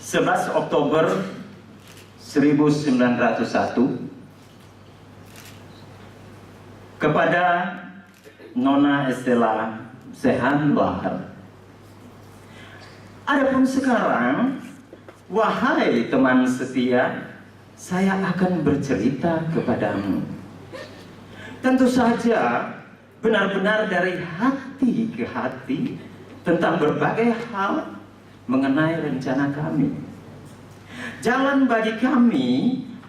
11 Oktober 1901 kepada Nona Estela Sehan Lahar. Adapun sekarang, wahai teman setia, saya akan bercerita kepadamu. Tentu saja benar-benar dari hati ke hati tentang berbagai hal mengenai rencana kami. Jalan bagi kami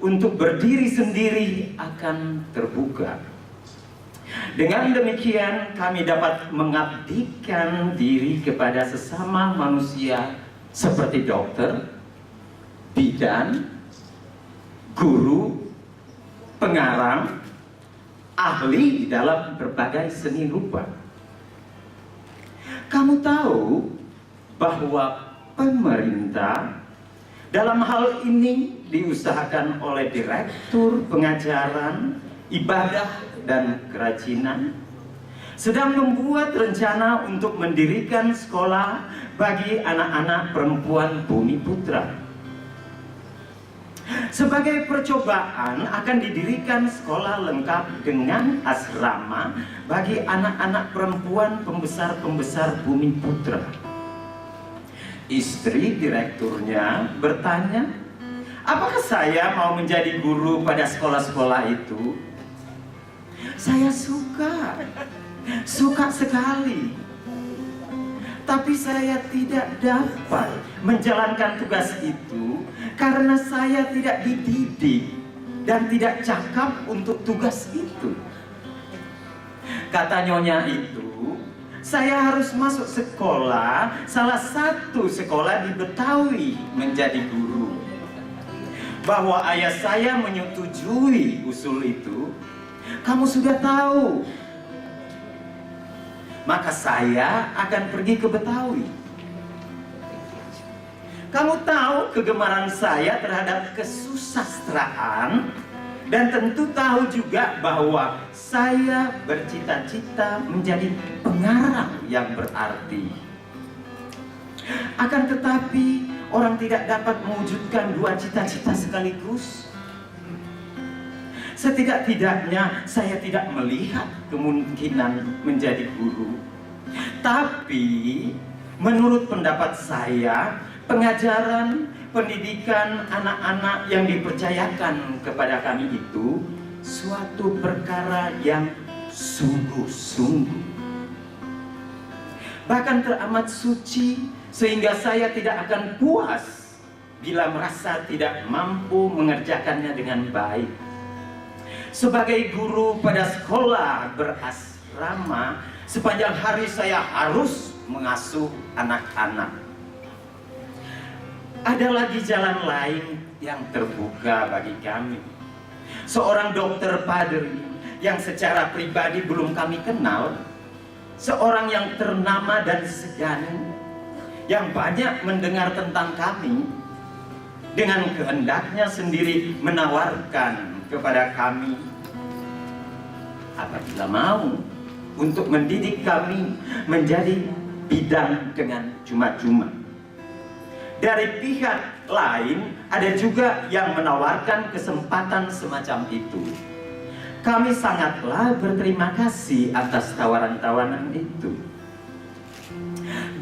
untuk berdiri sendiri akan terbuka. Dengan demikian kami dapat mengabdikan diri kepada sesama manusia seperti dokter, bidan, guru, pengarang, ahli dalam berbagai seni rupa. Kamu tahu bahwa pemerintah dalam hal ini diusahakan oleh Direktur Pengajaran, Ibadah dan Kerajinan sedang membuat rencana untuk mendirikan sekolah bagi anak-anak perempuan Bumi Putra. Sebagai percobaan akan didirikan sekolah lengkap dengan asrama bagi anak-anak perempuan pembesar-pembesar Bumi Putra. Istri direkturnya bertanya, apakah saya mau menjadi guru pada sekolah-sekolah itu? Saya suka sekali. Tapi saya tidak dapat menjalankan tugas itu karena saya tidak dididik dan tidak cakap untuk tugas itu. Kata nyonya itu, saya harus masuk sekolah, salah satu sekolah di Betawi menjadi guru. Bahwa ayah saya menyetujui usul itu, kamu sudah tahu. Maka saya akan pergi ke Betawi. Kamu tahu kegemaran saya terhadap kesusastraan, dan tentu tahu juga bahwa saya bercita-cita menjadi pengarang yang berarti. Akan tetapi orang tidak dapat mewujudkan dua cita-cita sekaligus. Setidak-tidaknya saya tidak melihat kemungkinan menjadi guru. Tapi menurut pendapat saya, pengajaran, pendidikan anak-anak yang dipercayakan kepada kami itu suatu perkara yang sungguh-sungguh, bahkan teramat suci, sehingga saya tidak akan puas bila merasa tidak mampu mengerjakannya dengan baik. Sebagai guru pada sekolah berasrama, sepanjang hari saya harus mengasuh anak-anak. Ada lagi jalan lain yang terbuka bagi kami. Seorang dokter padri yang secara pribadi belum kami kenal, seorang yang ternama dan segan, yang banyak mendengar tentang kami, dengan kehendaknya sendiri menawarkan kepada kami, apabila mau, untuk mendidik kami menjadi bidan dengan cuma-cuma. Dari pihak lain ada juga yang menawarkan kesempatan semacam itu. Kami sangatlah berterima kasih atas tawaran-tawaran itu.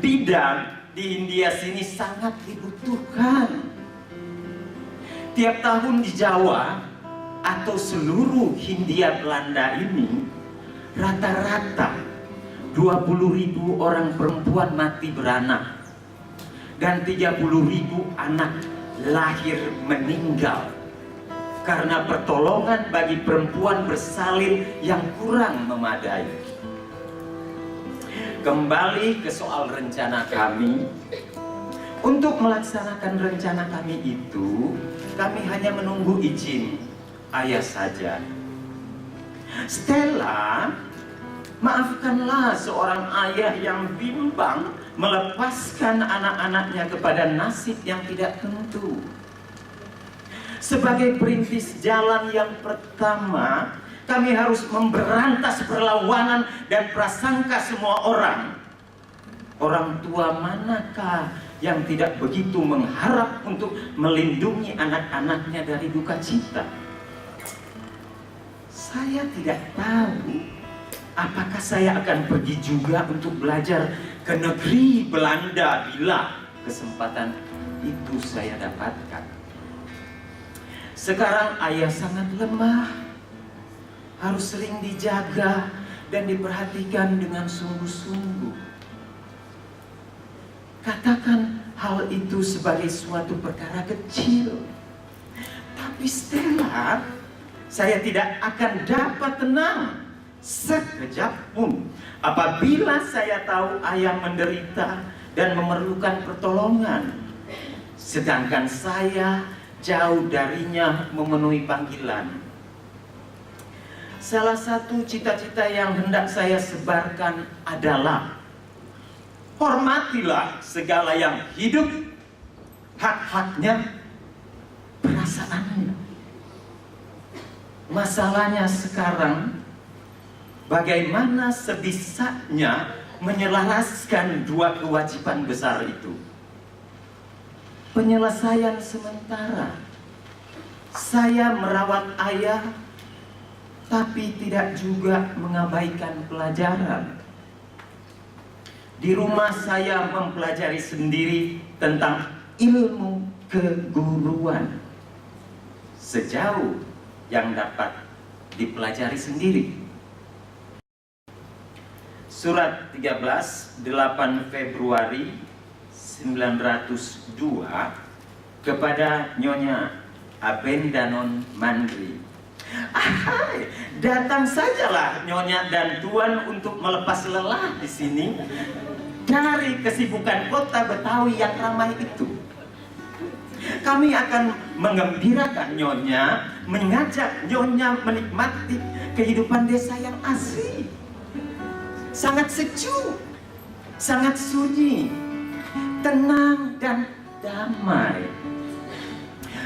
Bidan di India sini sangat dibutuhkan. Tiap tahun di Jawa atau seluruh Hindia Belanda ini, rata-rata 20.000 orang perempuan mati beranak dan 30.000 anak lahir meninggal karena pertolongan bagi perempuan bersalin yang kurang memadai. Kembali ke soal rencana kami. Untuk melaksanakan rencana kami itu, kami hanya menunggu izin ayah saja. Stella, maafkanlah seorang ayah yang bimbang melepaskan anak-anaknya kepada nasib yang tidak tentu. Sebagai perintis jalan yang pertama, kami harus memberantas perlawanan dan prasangka semua orang. Orang tua manakah yang tidak begitu mengharap untuk melindungi anak-anaknya dari duka cita. Saya tidak tahu apakah saya akan pergi juga untuk belajar ke negeri Belanda bila kesempatan itu saya dapatkan. Sekarang ayah sangat lemah, harus sering dijaga dan diperhatikan dengan sungguh-sungguh. Katakan hal itu sebagai suatu perkara kecil, tapi Stella, saya tidak akan dapat tenang sekejap pun apabila saya tahu ayah menderita dan memerlukan pertolongan, sedangkan saya jauh darinya memenuhi panggilan. Salah satu cita-cita yang hendak saya sebarkan adalah hormatilah segala yang hidup, hak-haknya, perasaannya. Masalahnya sekarang, bagaimana sebisanya menyelaraskan dua kewajiban besar itu. Penyelesaian sementara, saya merawat ayah, tapi tidak juga mengabaikan pelajaran. Di rumah saya mempelajari sendiri tentang ilmu keguruan sejauh yang dapat dipelajari sendiri. Surat 13, 8 Februari 1902 kepada Nyonya Abendanon Mandri. Ahai, datang sajalah Nyonya dan Tuan untuk melepas lelah di sini dari kesibukan kota Betawi yang ramai itu. Kami akan mengembirakan Nyonya, mengajak Nyonya menikmati kehidupan desa yang asri, sangat sejuk, sangat sunyi, tenang dan damai.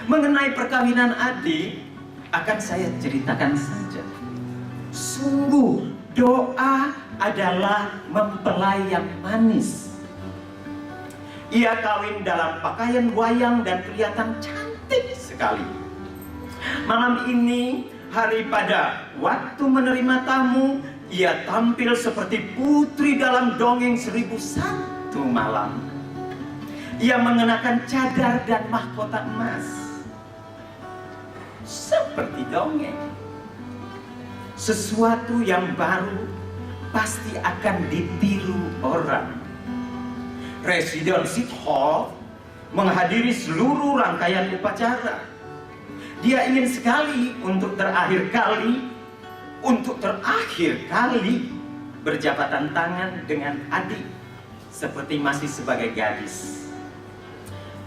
Mengenai perkawinan adik, akan saya ceritakan saja. Sungguh doa adalah mempelai yang manis. Ia kawin dalam pakaian wayang dan kelihatan cantik sekali. Malam ini, hari pada waktu menerima tamu, ia tampil seperti putri dalam dongeng 1001 malam. Ia mengenakan cadar dan mahkota emas, seperti dongeng. Sesuatu yang baru pasti akan ditiru orang. Presiden Sithole menghadiri seluruh rangkaian upacara. Dia ingin sekali untuk terakhir kali berjabatan tangan dengan adik seperti masih sebagai gadis.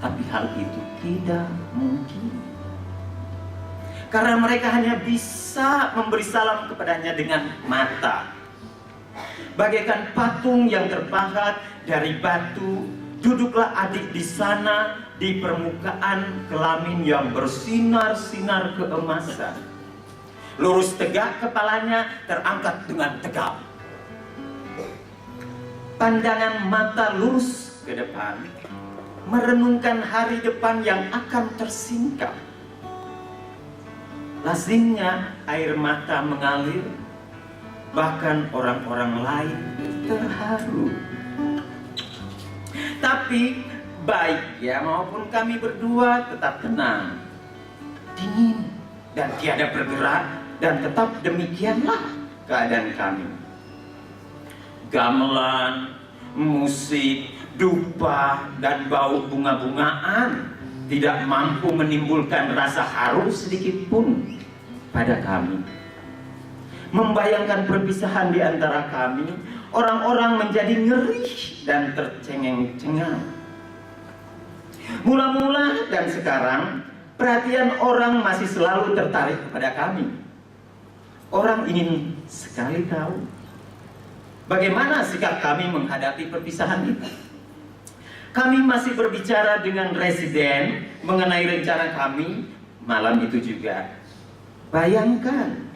Tapi hal itu tidak mungkin, karena mereka hanya bisa memberi salam kepadanya dengan mata. Bagaikan patung yang terpahat dari batu, duduklah adik di sana di permukaan kelamin yang bersinar-sinar keemasan. Lurus tegak kepalanya terangkat dengan tegap. Pandangan mata lurus ke depan, merenungkan hari depan yang akan tersingkap. Lazimnya air mata mengalir, bahkan orang-orang lain terharu. Tapi baik ya maupun kami berdua tetap tenang, dingin, dan tiada bergerak, dan tetap demikianlah keadaan kami. Gamelan, musik, dupa, dan bau bunga-bungaan tidak mampu menimbulkan rasa haru sedikit pun pada kami. Membayangkan perpisahan di antara kami, orang-orang menjadi ngeri dan tercengang-cengang. Mula-mula dan sekarang, perhatian orang masih selalu tertarik kepada kami. Orang ingin sekali tahu bagaimana sikap kami menghadapi perpisahan itu. Kami masih berbicara dengan residen mengenai rencana kami malam itu juga. Bayangkan,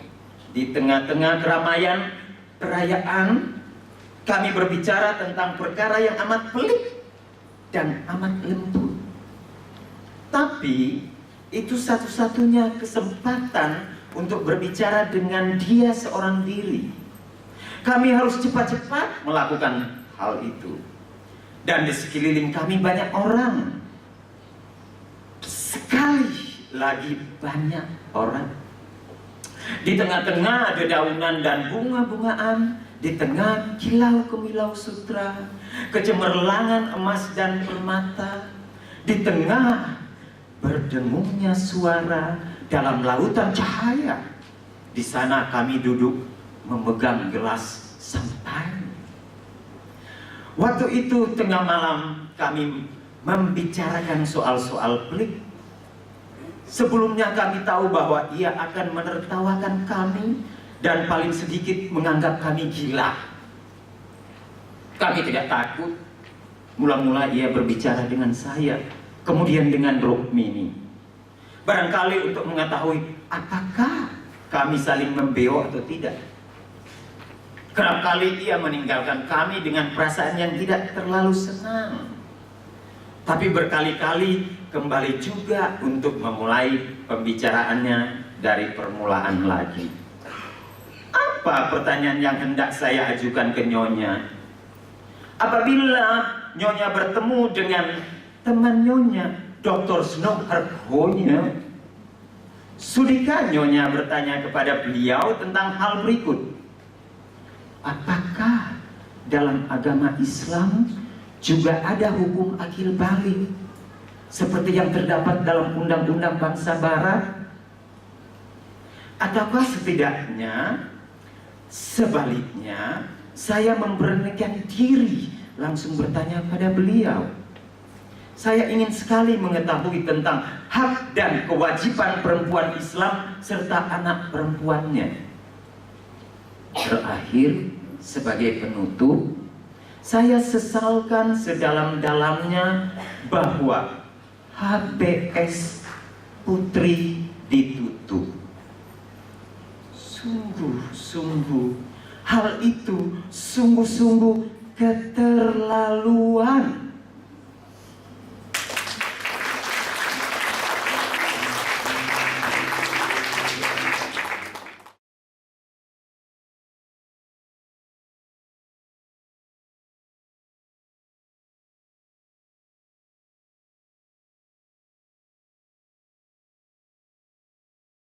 di tengah-tengah keramaian perayaan, kami berbicara tentang perkara yang amat pelik dan amat lembut. Tapi itu satu-satunya kesempatan untuk berbicara dengan dia seorang diri. Kami harus cepat-cepat melakukan hal itu. Dan di sekeliling kami banyak orang. Sekali lagi banyak orang. Di tengah-tengah dedaunan dan bunga-bungaan, di tengah kilau kemilau sutra, kecemerlangan emas dan permata, di tengah berdengungnya suara dalam lautan cahaya, di sana kami duduk memegang gelas sampai. Waktu itu tengah malam kami membicarakan soal-soal pelik. Sebelumnya kami tahu bahwa ia akan menertawakan kami dan paling sedikit menganggap kami gila. Kami tidak takut. Mula-mula ia berbicara dengan saya, kemudian dengan Rukmini. Barangkali untuk mengetahui apakah kami saling membeo atau tidak. Kerap kali ia meninggalkan kami dengan perasaan yang tidak terlalu senang. Tapi berkali-kali kembali juga untuk memulai pembicaraannya dari permulaan lagi. Apa pertanyaan yang hendak saya ajukan ke Nyonya? Apabila Nyonya bertemu dengan teman Nyonya, Dr. Snow Harkonya, sudikah Nyonya bertanya kepada beliau tentang hal berikut? Apakah dalam agama Islam juga ada hukum akil balik seperti yang terdapat dalam undang-undang bangsa barat? Ataukah setidaknya sebaliknya saya memberanikan diri langsung bertanya pada beliau? Saya ingin sekali mengetahui tentang hak dan kewajiban perempuan Islam serta anak perempuannya. Terakhir, sebagai penutup, saya sesalkan sedalam-dalamnya bahwa HBS Putri ditutup. Sungguh-sungguh hal itu sungguh-sungguh keterlaluan.